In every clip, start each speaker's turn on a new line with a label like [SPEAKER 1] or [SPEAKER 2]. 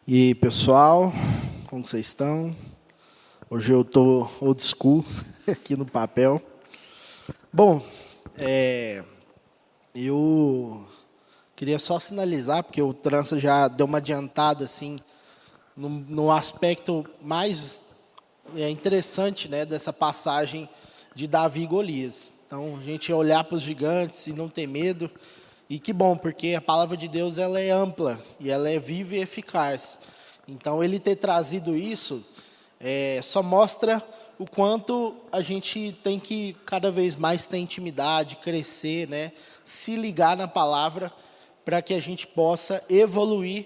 [SPEAKER 1] E aí, pessoal, como vocês estão? Hoje eu estou old school aqui no papel. Bom, eu queria só sinalizar, porque o Trança já deu uma adiantada assim, no aspecto mais interessante, né, dessa passagem de Davi e Golias. Então, a gente olhar para os gigantes e não ter medo. E que bom, porque a palavra de Deus ela é ampla e ela é viva e eficaz. Então, ele ter trazido isso só mostra o quanto a gente tem que cada vez mais ter intimidade, crescer, né? Se ligar na palavra para que a gente possa evoluir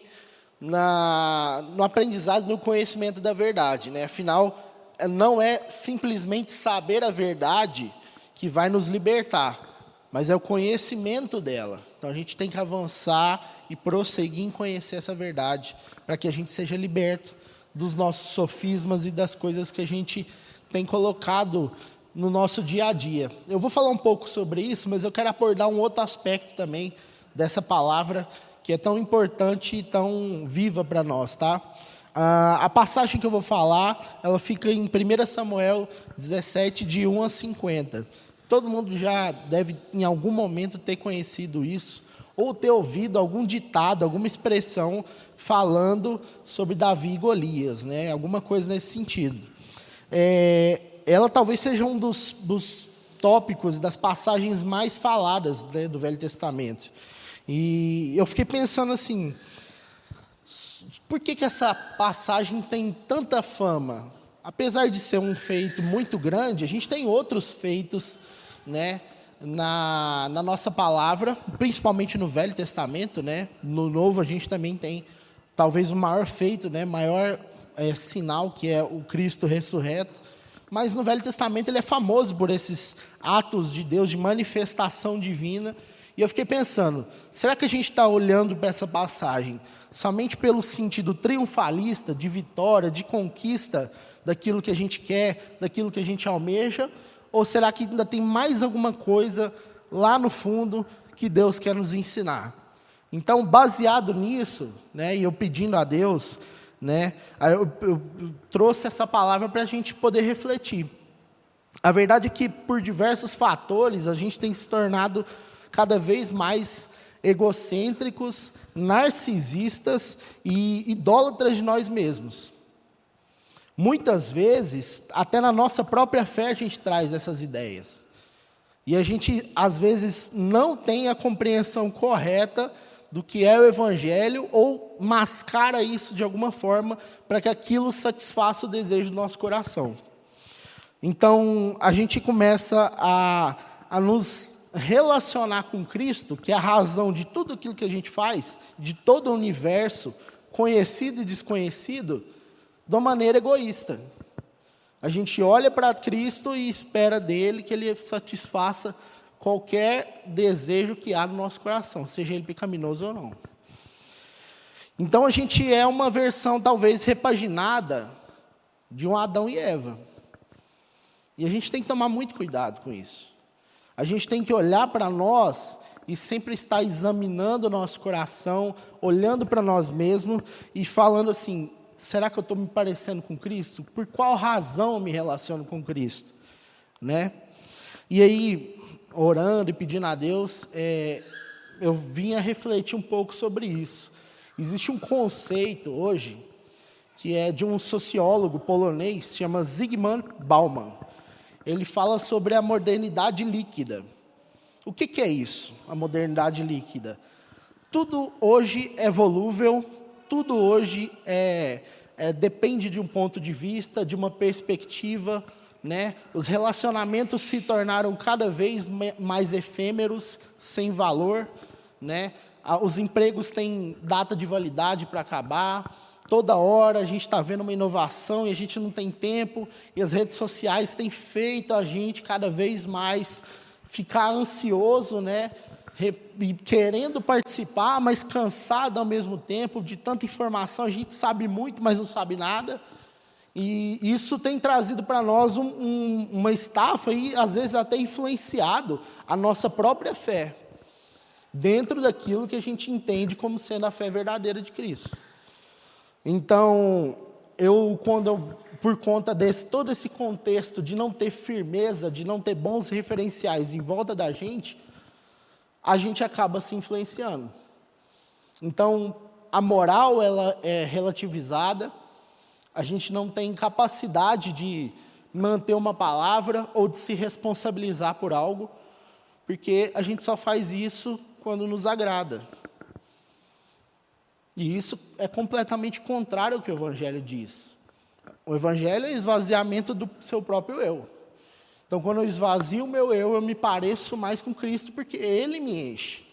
[SPEAKER 1] no aprendizado, no conhecimento da verdade, né? Afinal, não é simplesmente saber a verdade que vai nos libertar, mas é o conhecimento dela. Então, a gente tem que avançar e prosseguir em conhecer essa verdade, para que a gente seja liberto dos nossos sofismas e das coisas que a gente tem colocado no nosso dia a dia. Eu vou falar um pouco sobre isso, mas eu quero abordar um outro aspecto também dessa palavra, que é tão importante e tão viva para nós, tá? A passagem que eu vou falar, ela fica em 1 Samuel 17, de 1 a 50. Todo mundo já deve, em algum momento, ter conhecido isso, ou ter ouvido algum ditado, alguma expressão falando sobre Davi e Golias, né? Alguma coisa nesse sentido. Ela talvez seja um dos tópicos, das passagens mais faladas, né, do Velho Testamento. E eu fiquei pensando assim, por que essa passagem tem tanta fama? Apesar de ser um feito muito grande, a gente tem outros feitos, né, na nossa palavra, principalmente no Velho Testamento, né? No Novo a gente também tem talvez o maior feito, né, maior sinal, que é o Cristo ressurreto. Mas no Velho Testamento ele é famoso por esses atos de Deus, de manifestação divina. E eu fiquei pensando, será que a gente está olhando para essa passagem somente pelo sentido triunfalista, de vitória, de conquista daquilo que a gente quer, daquilo que a gente almeja? Ou será que ainda tem mais alguma coisa lá no fundo que Deus quer nos ensinar? Então, baseado nisso, né, e eu pedindo a Deus, né, eu trouxe essa palavra para a gente poder refletir. A verdade é que, por diversos fatores, a gente tem se tornado cada vez mais egocêntricos, narcisistas e idólatras de nós mesmos. Muitas vezes, até na nossa própria fé, a gente traz essas ideias. E a gente, às vezes, não tem a compreensão correta do que é o Evangelho, ou mascara isso de alguma forma, para que aquilo satisfaça o desejo do nosso coração. Então, a gente começa a nos relacionar com Cristo, que é a razão de tudo aquilo que a gente faz, de todo o universo, conhecido e desconhecido, de uma maneira egoísta. A gente olha para Cristo e espera dele que ele satisfaça qualquer desejo que há no nosso coração, seja ele pecaminoso ou não. Então, a gente é uma versão, talvez, repaginada de um Adão e Eva. E a gente tem que tomar muito cuidado com isso. A gente tem que olhar para nós e sempre estar examinando o nosso coração, olhando para nós mesmos e falando assim, será que eu estou me parecendo com Cristo? Por qual razão eu me relaciono com Cristo? Né? E aí, orando e pedindo a Deus, eu vim a refletir um pouco sobre isso. Existe um conceito hoje, que é de um sociólogo polonês, chama Zygmunt Bauman. Ele fala sobre a modernidade líquida. O que é isso, a modernidade líquida? Tudo hoje é volúvel, tudo hoje depende de um ponto de vista, de uma perspectiva, né? Os relacionamentos se tornaram cada vez mais efêmeros, sem valor, né? Os empregos têm data de validade para acabar. Toda hora a gente está vendo uma inovação e a gente não tem tempo, e as redes sociais têm feito a gente cada vez mais ficar ansioso, né? E querendo participar, mas cansado ao mesmo tempo de tanta informação. A gente sabe muito, mas não sabe nada. E isso tem trazido para nós uma estafa e, às vezes, até influenciado a nossa própria fé, dentro daquilo que a gente entende como sendo a fé verdadeira de Cristo. Então, por conta todo esse contexto de não ter firmeza, de não ter bons referenciais em volta da gente, a gente acaba se influenciando. Então, a moral ela é relativizada, a gente não tem capacidade de manter uma palavra ou de se responsabilizar por algo, porque a gente só faz isso quando nos agrada. E isso é completamente contrário ao que o Evangelho diz. O Evangelho é esvaziamento do seu próprio eu. Então, quando eu esvazio o meu eu me pareço mais com Cristo, porque Ele me enche.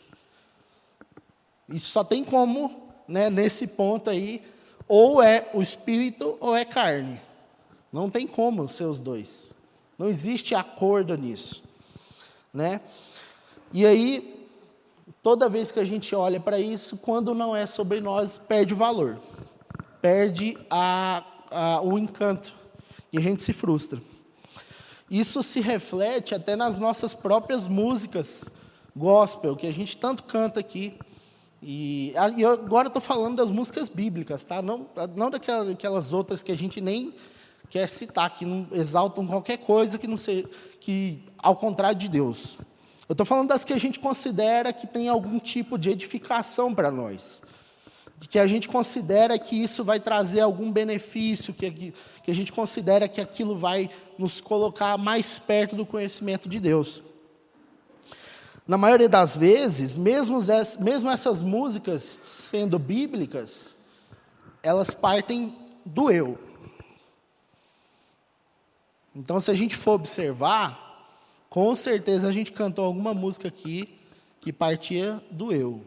[SPEAKER 1] Isso só tem como, né, nesse ponto aí, ou é o Espírito ou é carne. Não tem como ser os dois. Não existe acordo nisso. Né? E aí, toda vez que a gente olha para isso, quando não é sobre nós, perde o valor. Perde o encanto. E a gente se frustra. Isso se reflete até nas nossas próprias músicas gospel, que a gente tanto canta aqui. E agora eu estou falando das músicas bíblicas, tá? Não daquelas outras que a gente nem quer citar, que não exaltam qualquer coisa que não seja, que ao contrário de Deus. Eu estou falando das que a gente considera que tem algum tipo de edificação para nós. Que a gente considera que isso vai trazer algum benefício, que a gente considera que aquilo vai nos colocar mais perto do conhecimento de Deus. Na maioria das vezes, mesmo essas músicas sendo bíblicas, elas partem do eu. Então, se a gente for observar, com certeza a gente cantou alguma música aqui que partia do eu.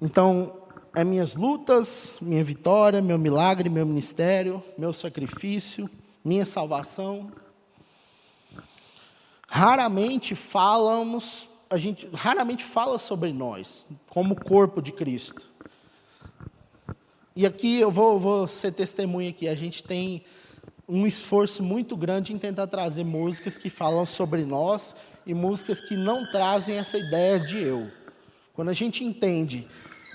[SPEAKER 1] Então, é minhas lutas, minha vitória, meu milagre, meu ministério, meu sacrifício, minha salvação. A gente raramente fala sobre nós, como corpo de Cristo. E aqui eu vou ser testemunha aqui, a gente tem um esforço muito grande em tentar trazer músicas que falam sobre nós e músicas que não trazem essa ideia de eu. Quando a gente entende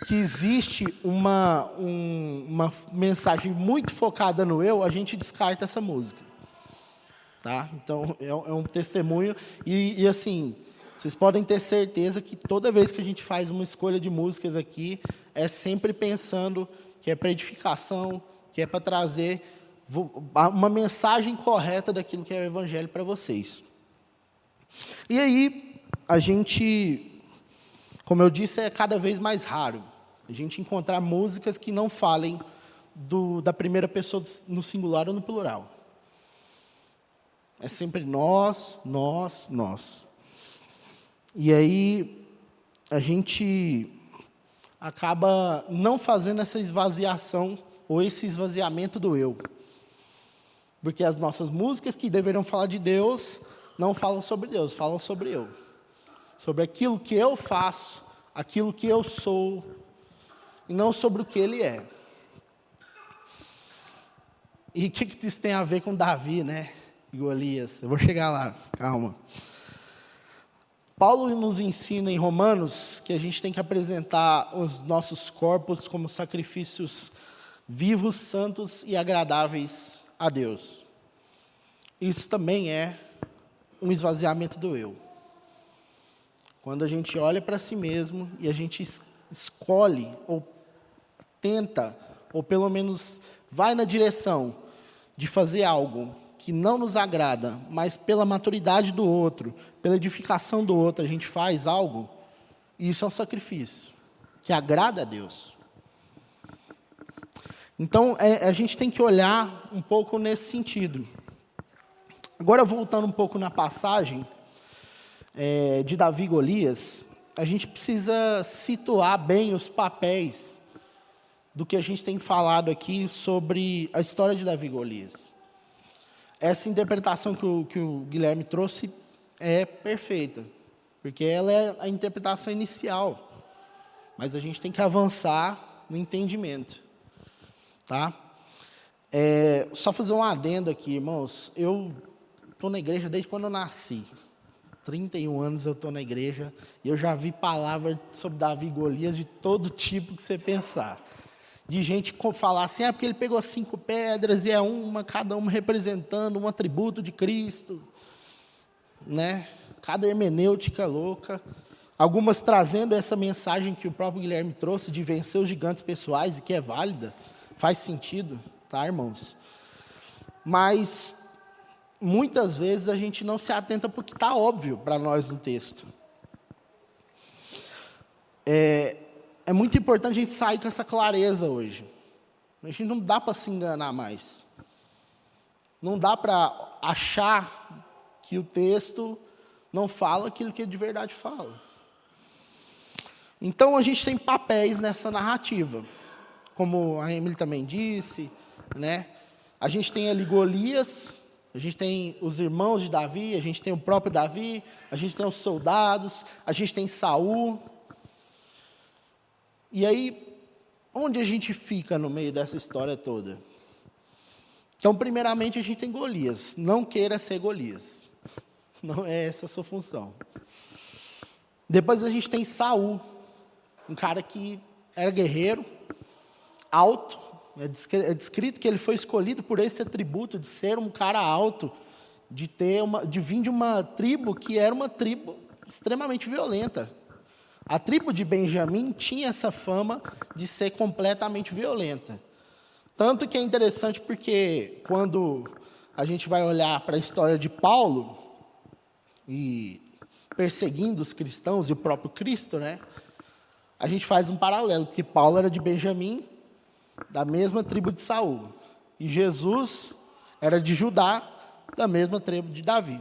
[SPEAKER 1] que existe uma mensagem muito focada no eu, a gente descarta essa música. Tá? Então, é um testemunho. E assim, vocês podem ter certeza que toda vez que a gente faz uma escolha de músicas aqui, é sempre pensando que é para edificação, que é para trazer uma mensagem correta daquilo que é o Evangelho para vocês. E aí, a gente, como eu disse, é cada vez mais raro a gente encontrar músicas que não falem da primeira pessoa no singular ou no plural. É sempre nós, nós, nós. E aí, a gente acaba não fazendo essa esvaziação ou esse esvaziamento do eu. Porque as nossas músicas que deveriam falar de Deus, não falam sobre Deus, falam sobre eu. Sobre aquilo que eu faço, aquilo que eu sou, e não sobre o que Ele é. E o que isso tem a ver com Davi, né? E Golias. Eu vou chegar lá, calma. Paulo nos ensina em Romanos que a gente tem que apresentar os nossos corpos como sacrifícios vivos, santos e agradáveis a Deus. Isso também é um esvaziamento do eu. Quando a gente olha para si mesmo e a gente escolhe, ou tenta, ou pelo menos vai na direção de fazer algo que não nos agrada, mas pela maturidade do outro, pela edificação do outro, a gente faz algo, isso é um sacrifício que agrada a Deus. Então, a gente tem que olhar um pouco nesse sentido. Agora, voltando um pouco na passagem de Davi e Golias, a gente precisa situar bem os papéis do que a gente tem falado aqui sobre a história de Davi e Golias. Essa interpretação que o Guilherme trouxe é perfeita, porque ela é a interpretação inicial, mas a gente tem que avançar no entendimento. Tá? Só fazer um adendo aqui, irmãos. Eu estou na igreja desde quando eu nasci. 31 anos eu estou na igreja e eu já vi palavras sobre Davi e Golias de todo tipo que você pensar. de gente falar assim, porque ele pegou 5 pedras e é cada uma representando um atributo de Cristo, né? Cada hermenêutica louca. Algumas trazendo essa mensagem que o próprio Guilherme trouxe, de vencer os gigantes pessoais, e que é válida, faz sentido, tá, irmãos? Mas, muitas vezes, a gente não se atenta porque está óbvio para nós no texto. É muito importante a gente sair com essa clareza hoje. A gente não dá para se enganar mais. Não dá para achar que o texto não fala aquilo que de verdade fala. Então, a gente tem papéis nessa narrativa. Como a Emily também disse, né? A gente tem ali Golias, a gente tem os irmãos de Davi, a gente tem o próprio Davi, a gente tem os soldados, a gente tem Saul. E aí, onde a gente fica no meio dessa história toda? Então, primeiramente, a gente tem Golias. Não queira ser Golias. Não é essa a sua função. Depois a gente tem Saul, um cara que era guerreiro, alto. É descrito que ele foi escolhido por esse atributo de ser um cara alto, de vir de uma tribo que era uma tribo extremamente violenta. A tribo de Benjamim tinha essa fama de ser completamente violenta. Tanto que é interessante porque quando a gente vai olhar para a história de Paulo, e perseguindo os cristãos e o próprio Cristo, né? A gente faz um paralelo, porque Paulo era de Benjamim, da mesma tribo de Saul. E Jesus era de Judá, da mesma tribo de Davi.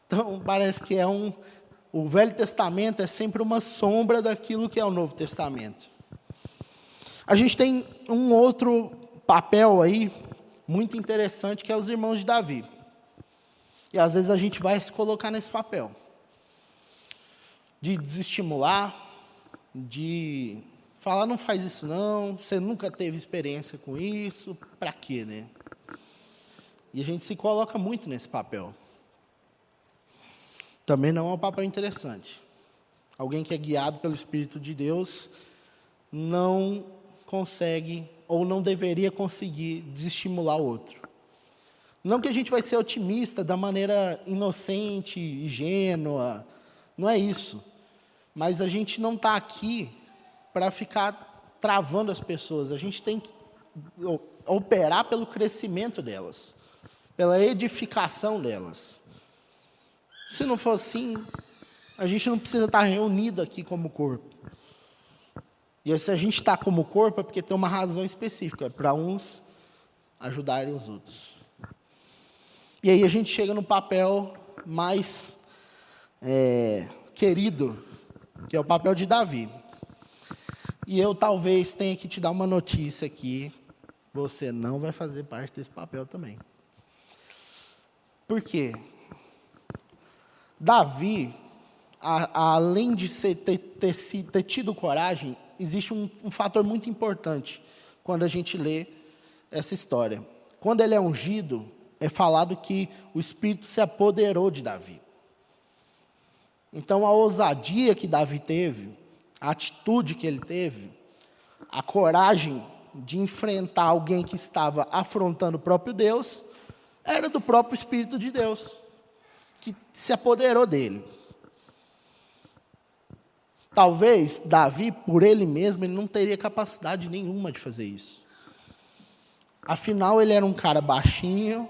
[SPEAKER 1] Então, parece que o Velho Testamento é sempre uma sombra daquilo que é o Novo Testamento. A gente tem um outro papel aí, muito interessante, que é os irmãos de Davi. E às vezes a gente vai se colocar nesse papel. De desestimular, de falar, não faz isso não, você nunca teve experiência com isso, para quê, né? E a gente se coloca muito nesse papel. Também não é um papel interessante. Alguém que é guiado pelo Espírito de Deus não consegue, ou não deveria conseguir, desestimular o outro. Não que a gente vai ser otimista da maneira inocente, ingênua, não é isso. Mas a gente não está aqui para ficar travando as pessoas. A gente tem que operar pelo crescimento delas, pela edificação delas. Se não for assim, a gente não precisa estar reunido aqui como corpo. E se a gente está como corpo é porque tem uma razão específica, para uns ajudarem os outros. E aí a gente chega no papel mais querido, que é o papel de Davi. E eu talvez tenha que te dar uma notícia aqui, você não vai fazer parte desse papel também. Por quê? Davi, além de ter tido coragem, existe um fator muito importante quando a gente lê essa história. Quando ele é ungido, é falado que o Espírito se apoderou de Davi. Então, a ousadia que Davi teve, a atitude que ele teve, a coragem de enfrentar alguém que estava afrontando o próprio Deus, era do próprio Espírito de Deus, que se apoderou dele. Talvez Davi, por ele mesmo, ele não teria capacidade nenhuma de fazer isso. Afinal, ele era um cara baixinho,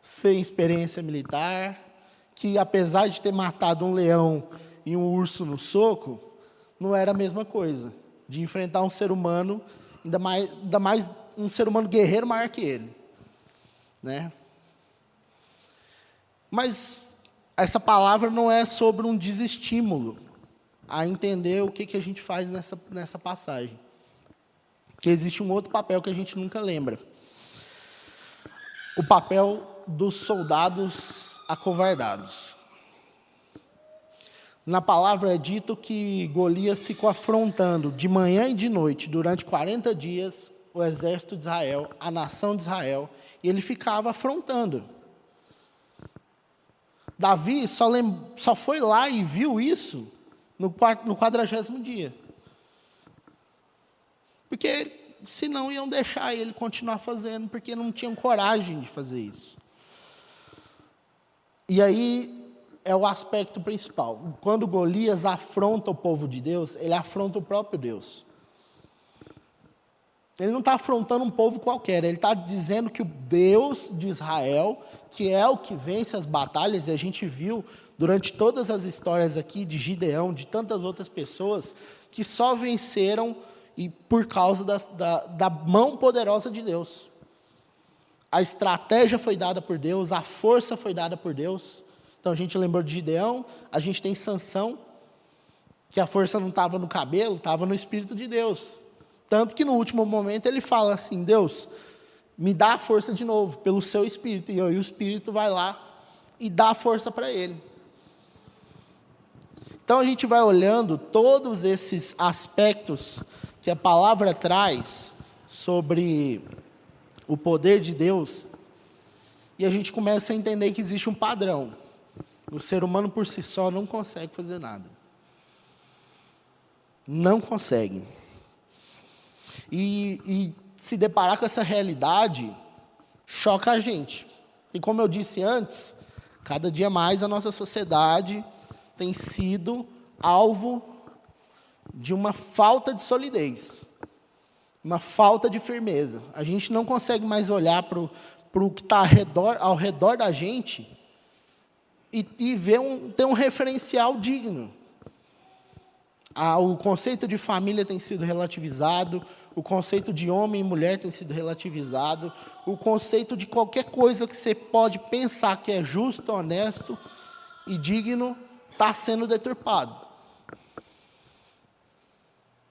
[SPEAKER 1] sem experiência militar, que apesar de ter matado um leão e um urso no soco, não era a mesma coisa, de enfrentar um ser humano, ainda mais um ser humano guerreiro maior que ele, né? Mas essa palavra não é sobre um desestímulo a entender o que a gente faz nessa passagem. Porque existe um outro papel que a gente nunca lembra. O papel dos soldados acovardados. Na palavra é dito que Golias ficou afrontando de manhã e de noite, durante 40 dias, o exército de Israel, a nação de Israel, e ele ficava afrontando. Davi só foi lá e viu isso no 40º dia. Porque senão iam deixar ele continuar fazendo, porque não tinham coragem de fazer isso. E aí é o aspecto principal. Quando Golias afronta o povo de Deus, ele afronta o próprio Deus. Ele não está afrontando um povo qualquer, ele está dizendo que o Deus de Israel, que é o que vence as batalhas, e a gente viu durante todas as histórias aqui de Gideão, de tantas outras pessoas, que só venceram e por causa da mão poderosa de Deus. A estratégia foi dada por Deus, a força foi dada por Deus. Então a gente lembrou de Gideão, a gente tem Sansão, que a força não estava no cabelo, estava no Espírito de Deus. Tanto que no último momento ele fala assim, Deus, me dá a força de novo, pelo seu Espírito. E aí o Espírito vai lá e dá a força para ele. Então a gente vai olhando todos esses aspectos que a palavra traz sobre o poder de Deus, e a gente começa a entender que existe um padrão. O ser humano por si só não consegue fazer nada. Não consegue. E se deparar com essa realidade, choca a gente. E como eu disse antes, cada dia mais a nossa sociedade tem sido alvo de uma falta de solidez, uma falta de firmeza. A gente não consegue mais olhar para o que está ao redor da gente e ver ter um referencial digno. O conceito de família tem sido relativizado, o conceito de homem e mulher tem sido relativizado, o conceito de qualquer coisa que você pode pensar que é justo, honesto e digno, está sendo deturpado.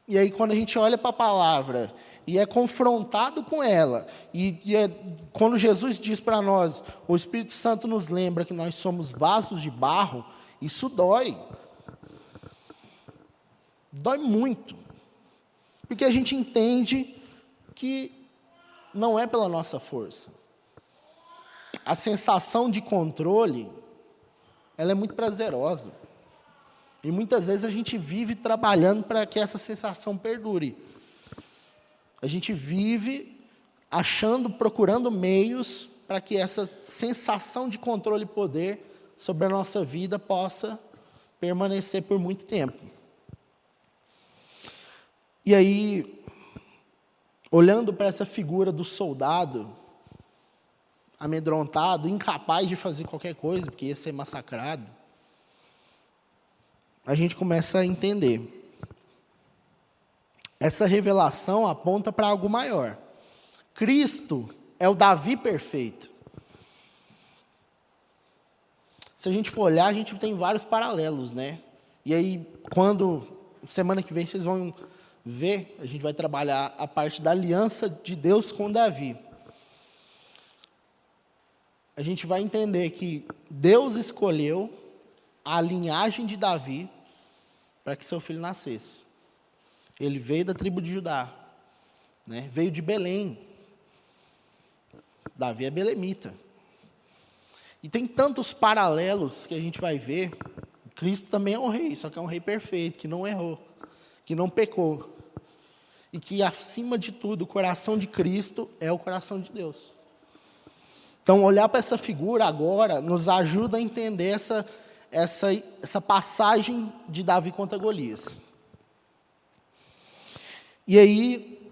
[SPEAKER 1] E aí quando a gente olha para a palavra e é confrontado com ela, quando Jesus diz para nós, o Espírito Santo nos lembra que nós somos vasos de barro, isso dói. Dói muito. Porque a gente entende que não é pela nossa força. A sensação de controle, ela é muito prazerosa. E muitas vezes a gente vive trabalhando para que essa sensação perdure. A gente vive procurando meios para que essa sensação de controle e poder sobre a nossa vida possa permanecer por muito tempo. E aí, olhando para essa figura do soldado, amedrontado, incapaz de fazer qualquer coisa, porque ia ser massacrado, a gente começa a entender. Essa revelação aponta para algo maior. Cristo é o Davi perfeito. Se a gente for olhar, a gente tem vários paralelos, né? E aí, semana que vem vocês vão ver, a gente vai trabalhar a parte da aliança de Deus com Davi. A gente vai entender que Deus escolheu a linhagem de Davi para que seu filho nascesse. Ele veio da tribo de Judá, né? Veio de Belém. Davi é belemita. E tem tantos paralelos que a gente vai ver. Cristo também é um rei, só que é um rei perfeito, que não errou, que não pecou. E que, acima de tudo, o coração de Cristo é o coração de Deus. Então, olhar para essa figura agora nos ajuda a entender essa passagem de Davi contra Golias. E aí,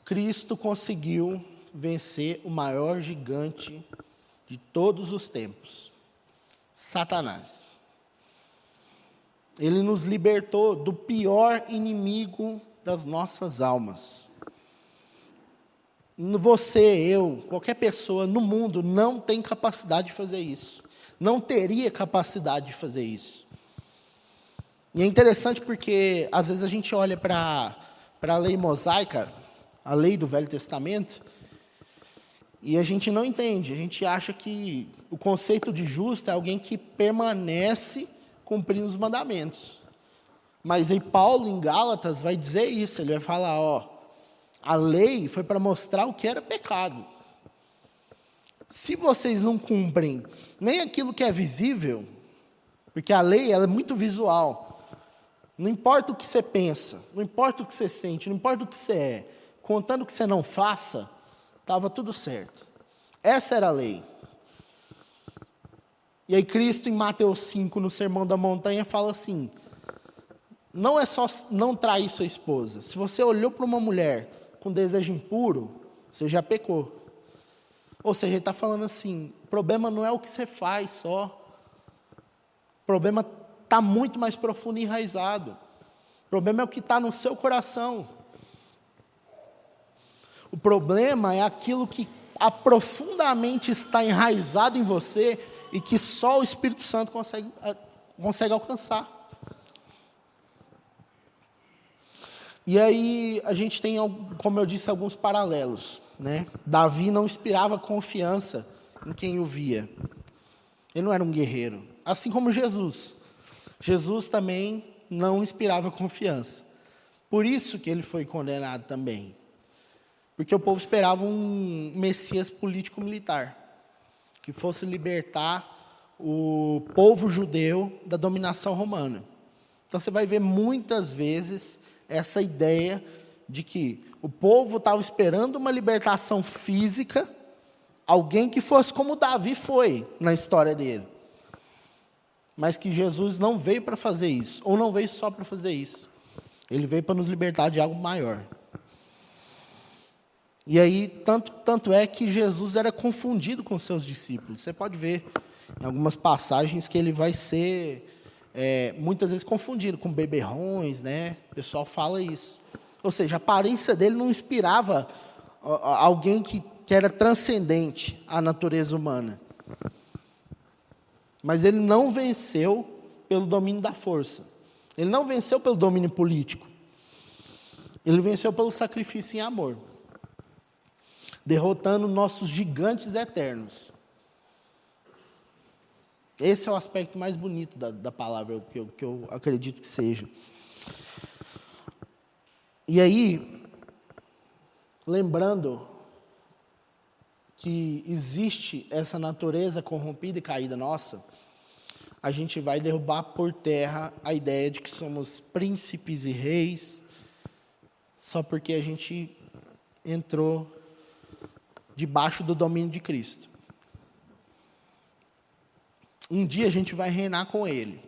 [SPEAKER 1] Cristo conseguiu vencer o maior gigante de todos os tempos, Satanás. Ele nos libertou do pior inimigo das nossas almas. Você, eu, qualquer pessoa no mundo não tem capacidade de fazer isso. Não teria capacidade de fazer isso. E é interessante porque, às vezes, a gente olha para a lei mosaica, a lei do Velho Testamento, e a gente não entende. A gente acha que o conceito de justo é alguém que permanece cumprindo os mandamentos. Mas aí Paulo, em Gálatas, vai dizer isso. Ele vai falar, a lei foi para mostrar o que era pecado. Se vocês não cumprem nem aquilo que é visível, porque a lei ela é muito visual, não importa o que você pensa, não importa o que você sente, não importa o que você é, Contando que você não faça, estava tudo certo. Essa era a lei. E aí Cristo, em Mateus 5, no Sermão da Montanha, fala assim, não é só não trair sua esposa. Se você olhou para uma mulher com desejo impuro, você já pecou. Ou seja, ele está falando assim, o problema não é o que você faz só. O problema está muito mais profundo e enraizado. O problema é o que está no seu coração. O problema é aquilo que profundamente está enraizado em você e que só o Espírito Santo consegue alcançar. E aí a gente tem, como eu disse, alguns paralelos, né? Davi não inspirava confiança em quem o via. Ele não era um guerreiro. Assim como Jesus. Jesus também não inspirava confiança. Por isso que ele foi condenado também. Porque o povo esperava um Messias político-militar, que fosse libertar o povo judeu da dominação romana. Então você vai ver muitas vezes essa ideia de que o povo estava esperando uma libertação física, alguém que fosse como Davi foi na história dele. Mas que Jesus não veio para fazer isso, ou não veio só para fazer isso. Ele veio para nos libertar de algo maior. E aí, tanto é que Jesus era confundido com seus discípulos. Você pode ver em algumas passagens que ele vai ser, muitas vezes, confundido com beberrões, né? O pessoal fala isso. Ou seja, a aparência dele não inspirava alguém que era transcendente à natureza humana. Mas ele não venceu pelo domínio da força. Ele não venceu pelo domínio político. Ele venceu pelo sacrifício em amor. Derrotando nossos gigantes eternos. Esse é o aspecto mais bonito da palavra, que eu acredito que seja. E aí, lembrando que existe essa natureza corrompida e caída nossa, a gente vai derrubar por terra a ideia de que somos príncipes e reis, só porque a gente entrou debaixo do domínio de Cristo. Um dia a gente vai reinar com Ele.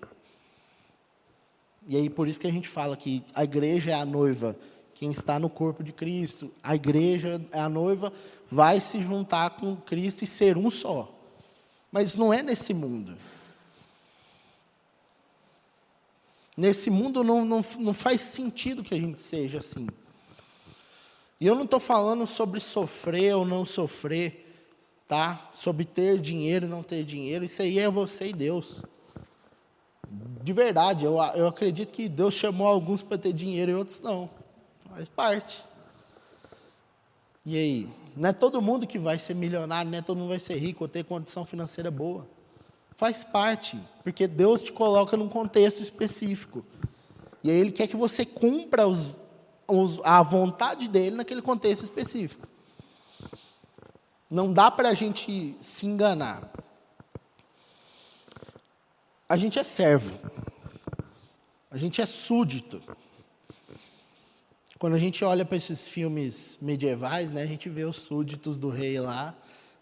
[SPEAKER 1] E aí por isso que a gente fala que a igreja é a noiva, quem está no corpo de Cristo. A igreja é a noiva, vai se juntar com Cristo e ser um só. Mas não é nesse mundo. Nesse mundo não faz sentido que a gente seja assim. E eu não estou falando sobre sofrer ou não sofrer, tá? Sobre ter dinheiro e não ter dinheiro. Isso aí é você e Deus. De verdade, eu acredito que Deus chamou alguns para ter dinheiro e outros não. Faz parte. E aí? Não é todo mundo que vai ser milionário, não é todo mundo vai ser rico ou ter condição financeira boa. Faz parte, porque Deus te coloca num contexto específico. E aí Ele quer que você cumpra a vontade dEle naquele contexto específico. Não dá para a gente se enganar. A gente é servo. A gente é súdito. Quando a gente olha para esses filmes medievais, né, a gente vê os súditos do rei lá.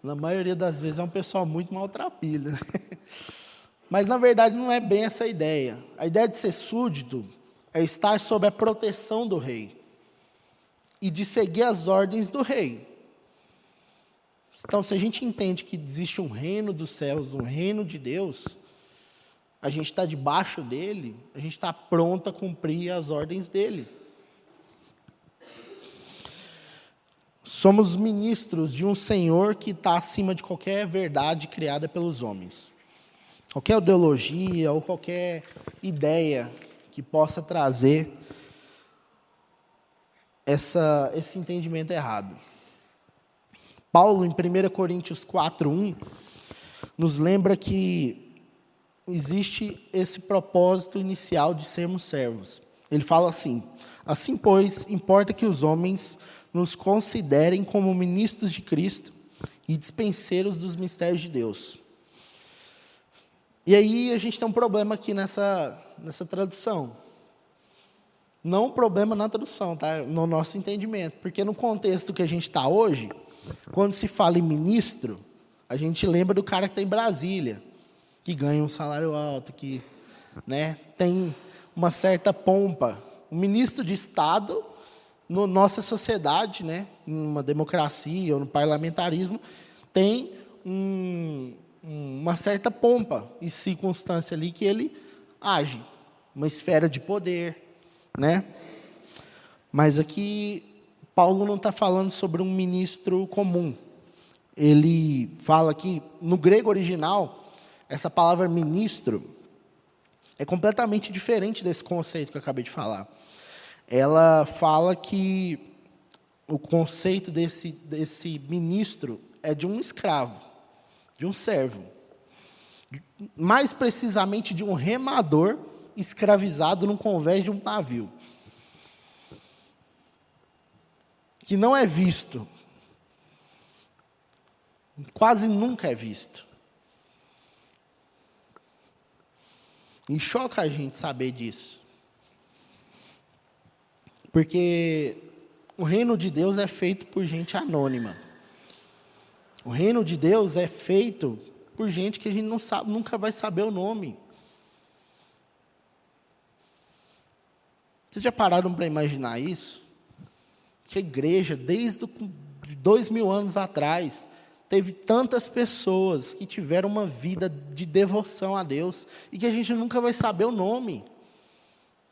[SPEAKER 1] Na maioria das vezes é um pessoal muito maltrapilho. Né? Mas, na verdade, não é bem essa a ideia. A ideia de ser súdito é estar sob a proteção do rei e de seguir as ordens do rei. Então, se a gente entende que existe um reino dos céus, um reino de Deus, a gente está debaixo dele, a gente está pronto a cumprir as ordens dele. Somos ministros de um Senhor que está acima de qualquer verdade criada pelos homens. Qualquer ideologia ou qualquer ideia que possa trazer esse entendimento errado. Paulo, em 1 Coríntios 4:1, nos lembra que existe esse propósito inicial de sermos servos. Ele fala assim: assim, pois, importa que os homens nos considerem como ministros de Cristo e dispenseiros dos mistérios de Deus. E aí a gente tem um problema aqui nessa tradução. Não problema na tradução, tá? No nosso entendimento. Porque no contexto que a gente está hoje, quando se fala em ministro, a gente lembra do cara que está em Brasília, que ganha um salário alto, que, né, tem uma certa pompa. O ministro de Estado, na nossa sociedade, né, numa democracia ou no parlamentarismo, tem uma certa pompa e circunstância ali que ele age, uma esfera de poder, né? Mas aqui Paulo não está falando sobre um ministro comum. Ele fala que no grego original essa palavra ministro é completamente diferente desse conceito que eu acabei de falar. Ela fala que o conceito desse ministro é de um escravo, de um servo, mais precisamente de um remador escravizado num convés de um navio, que não é visto, quase nunca é visto. E choca a gente saber disso, porque o reino de Deus é feito por gente anônima. O reino de Deus é feito por gente que a gente não sabe, nunca vai saber o nome. Vocês já pararam para imaginar isso? Que a igreja, desde 2000 anos atrás, teve tantas pessoas que tiveram uma vida de devoção a Deus e que a gente nunca vai saber o nome.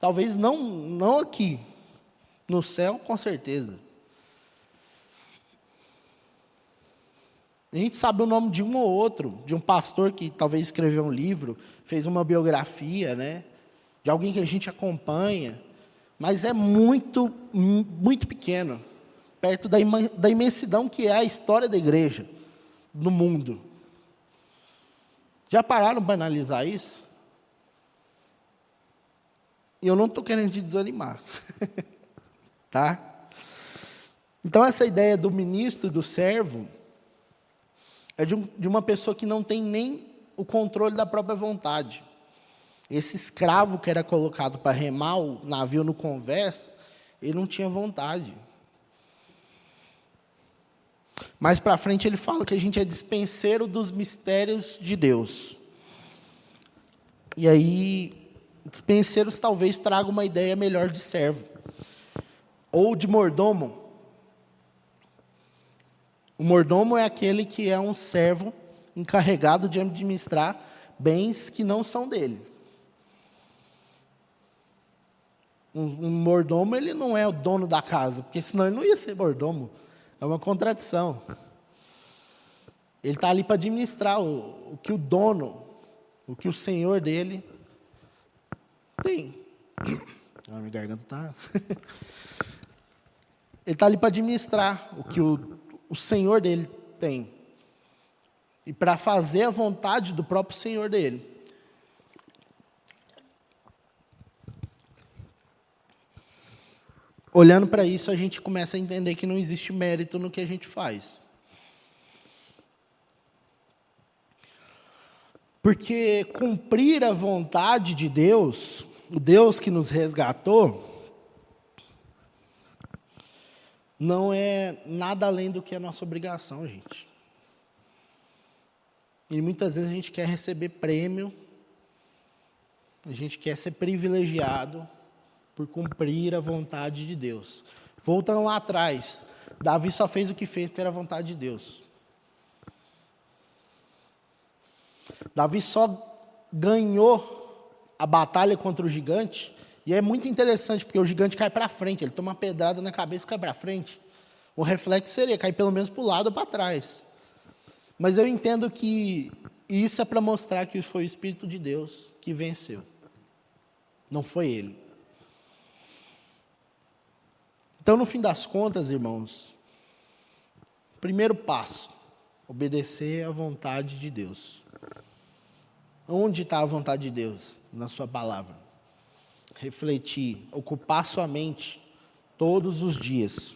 [SPEAKER 1] Talvez não aqui, no céu, com certeza. A gente sabe o nome de um ou outro, de um pastor que talvez escreveu um livro, fez uma biografia, né? De alguém que a gente acompanha, mas é muito, muito pequeno, perto da imensidão que é a história da igreja no mundo. Já pararam para analisar isso? E eu não estou querendo te desanimar, tá? Então essa ideia do ministro, do servo, é de uma pessoa que não tem nem o controle da própria vontade. Esse escravo que era colocado para remar o navio no convés, ele não tinha vontade. Mais para frente ele fala que a gente é dispenseiro dos mistérios de Deus. E aí, dispenseiros talvez traga uma ideia melhor de servo. Ou de mordomo. O mordomo é aquele que é um servo encarregado de administrar bens que não são dele. Um mordomo, ele não é o dono da casa, porque senão ele não ia ser mordomo. É uma contradição. Ele está ali para administrar o que o dono, o que o senhor dele tem. A minha garganta está... Ele está ali para administrar o que o senhor dele tem. E para fazer a vontade do próprio senhor dele. Olhando para isso, a gente começa a entender que não existe mérito no que a gente faz. Porque cumprir a vontade de Deus, o Deus que nos resgatou, não é nada além do que a nossa obrigação, gente. E muitas vezes a gente quer receber prêmio, a gente quer ser privilegiado por cumprir a vontade de Deus. Voltando lá atrás, Davi só fez o que fez porque era a vontade de Deus. Davi só ganhou a batalha contra o gigante, e é muito interessante, porque o gigante cai para frente, ele toma uma pedrada na cabeça e cai para frente. O reflexo seria cair pelo menos para o lado ou para trás. Mas eu entendo que isso é para mostrar que foi o Espírito de Deus que venceu. Não foi ele. Então, no fim das contas, irmãos, primeiro passo, obedecer à vontade de Deus. Onde está a vontade de Deus? Na sua palavra. Refletir, ocupar sua mente todos os dias.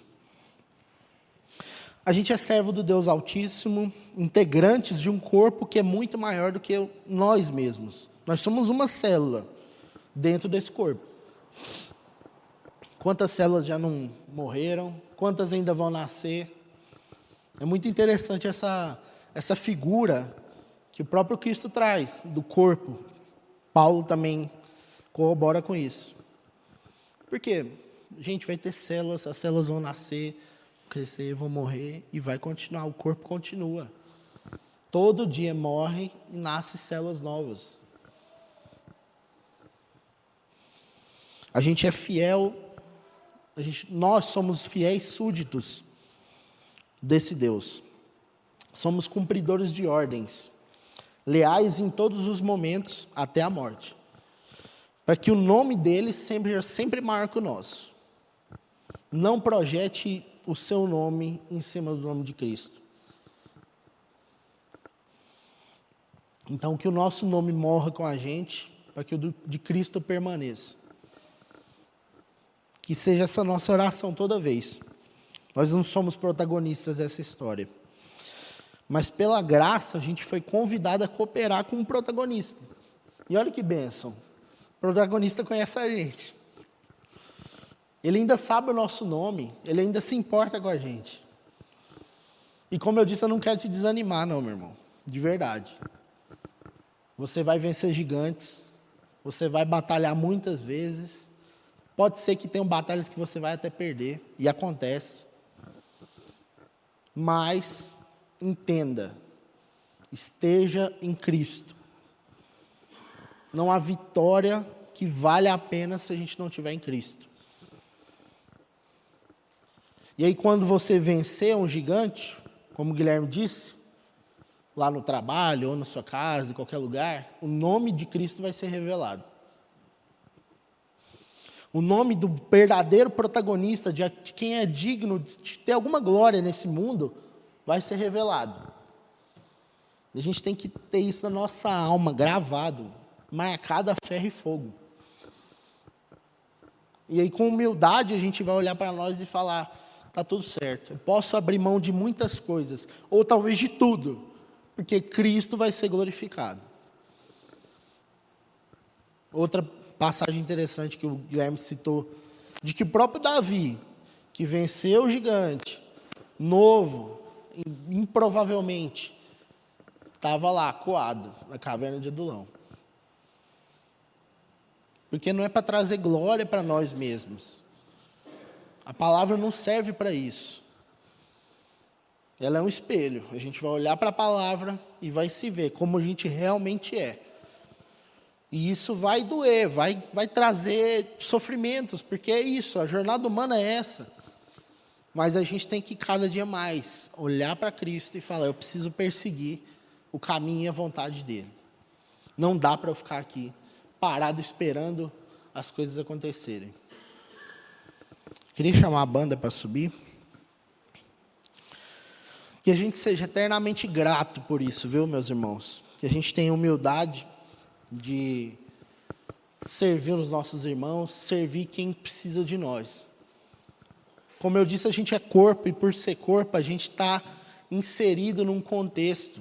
[SPEAKER 1] A gente é servo do Deus Altíssimo, integrantes de um corpo que é muito maior do que nós mesmos. Nós somos uma célula dentro desse corpo. Quantas células já não morreram? Quantas ainda vão nascer? É muito interessante essa figura que o próprio Cristo traz, do corpo. Paulo também corrobora com isso. Por quê? Gente, vai ter células, as células vão nascer, crescer, vão morrer e vai continuar, o corpo continua. Todo dia morre e nasce células novas. A gente é fiel, nós somos fiéis súditos desse Deus. Somos cumpridores de ordens, leais em todos os momentos até a morte. Para que o nome dele sempre maior que o nosso. Não projete o seu nome em cima do nome de Cristo. Então, que o nosso nome morra com a gente, para que o de Cristo permaneça. Que seja essa nossa oração toda vez. Nós não somos protagonistas dessa história. Mas pela graça, a gente foi convidado a cooperar com um protagonista. E olha que bênção. O protagonista conhece a gente. Ele ainda sabe o nosso nome. Ele ainda se importa com a gente. E como eu disse, eu não quero te desanimar, não, meu irmão. De verdade. Você vai vencer gigantes. Você vai batalhar muitas vezes. Pode ser que tenham batalhas que você vai até perder. E acontece. Mas entenda. Esteja em Cristo. Não há vitória que vale a pena se a gente não estiver em Cristo. E aí quando você vencer um gigante, como o Guilherme disse, lá no trabalho, ou na sua casa, em qualquer lugar, o nome de Cristo vai ser revelado. O nome do verdadeiro protagonista, de quem é digno de ter alguma glória nesse mundo, vai ser revelado. A gente tem que ter isso na nossa alma, gravado, marcado a ferro e fogo. E aí com humildade a gente vai olhar para nós e falar, está tudo certo, eu posso abrir mão de muitas coisas, ou talvez de tudo, porque Cristo vai ser glorificado. Outra passagem interessante que o Guilherme citou, de que o próprio Davi, que venceu o gigante, novo, improvavelmente, estava lá, coado, na caverna de Adulão. Porque não é para trazer glória para nós mesmos. A palavra não serve para isso. Ela é um espelho. A gente vai olhar para a palavra e vai se ver como a gente realmente é. E isso vai doer, vai trazer sofrimentos, porque é isso, a jornada humana é essa. Mas a gente tem que cada dia mais olhar para Cristo e falar, eu preciso perseguir o caminho e a vontade dele. Não dá para eu ficar aqui parado esperando as coisas acontecerem. Queria chamar a banda para subir. Que a gente seja eternamente grato por isso, viu, meus irmãos? Que a gente tenha humildade de servir os nossos irmãos, servir quem precisa de nós. Como eu disse, a gente é corpo, e por ser corpo, a gente está inserido num contexto.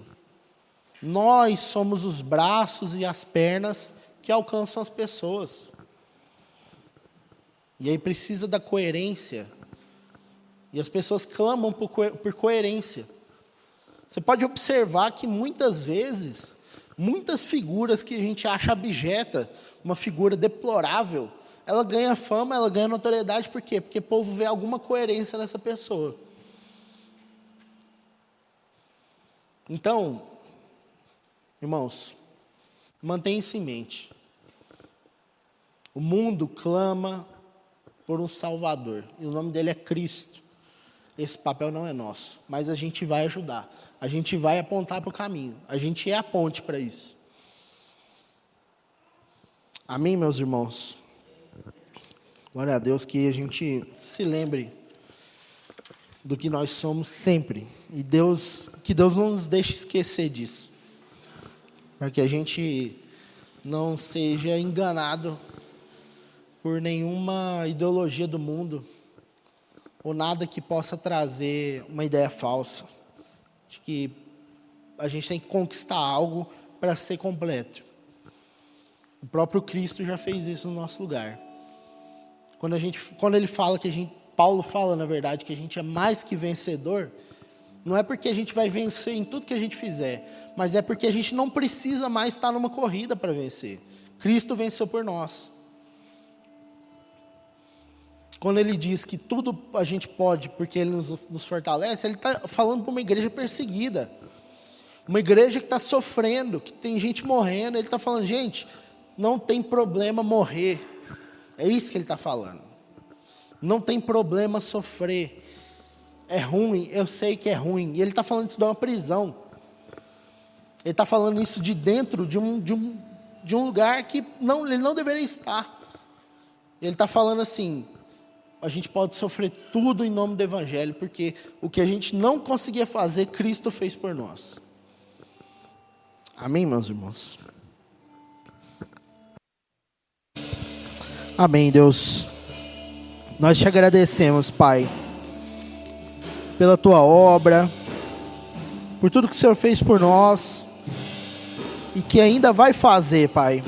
[SPEAKER 1] Nós somos os braços e as pernas que alcançam as pessoas. E aí precisa da coerência. E as pessoas clamam por coerência. Você pode observar que muitas vezes, muitas figuras que a gente acha abjeta, uma figura deplorável, ela ganha fama, ela ganha notoriedade, por quê? Porque o povo vê alguma coerência nessa pessoa. Então, irmãos, mantenha isso em mente. O mundo clama por um Salvador, e o nome dele é Cristo. Esse papel não é nosso, mas a gente vai ajudar, a gente vai apontar para o caminho, a gente é a ponte para isso. Amém, meus irmãos? Glória a Deus, que a gente se lembre do que nós somos sempre, e que Deus não nos deixe esquecer disso, para que a gente não seja enganado por nenhuma ideologia do mundo, ou nada que possa trazer uma ideia falsa, de que a gente tem que conquistar algo para ser completo. O próprio Cristo já fez isso no nosso lugar. Quando ele fala Paulo fala, na verdade, que a gente é mais que vencedor, não é porque a gente vai vencer em tudo que a gente fizer, mas é porque a gente não precisa mais estar numa corrida para vencer. Cristo venceu por nós. Quando ele diz que tudo a gente pode porque ele nos fortalece, ele está falando para uma igreja perseguida. Uma igreja que está sofrendo, que tem gente morrendo. Ele está falando, gente, não tem problema morrer. É isso que ele está falando. Não tem problema sofrer. É ruim, eu sei que é ruim. E ele está falando isso de uma prisão. Ele está falando isso de dentro de um lugar que ele não deveria estar. Ele está falando assim, a gente pode sofrer tudo em nome do Evangelho, porque o que a gente não conseguia fazer, Cristo fez por nós. Amém, meus irmãos? Amém, Deus. Nós te agradecemos, Pai, pela tua obra, por tudo que o Senhor fez por nós e que ainda vai fazer, Pai.